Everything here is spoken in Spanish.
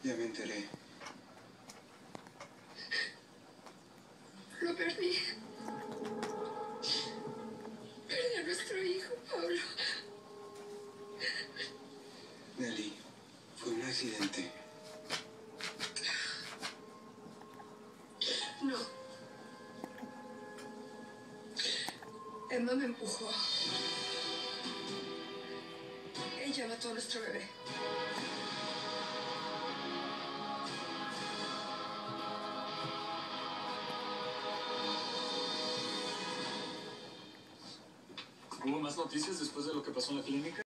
Ya me enteré. Lo perdí. Perdí a nuestro hijo, Pablo. Nelly, fue un accidente. No. Emma me empujó. Ella mató a nuestro bebé. ¿Hubo más noticias después de lo que pasó en la clínica?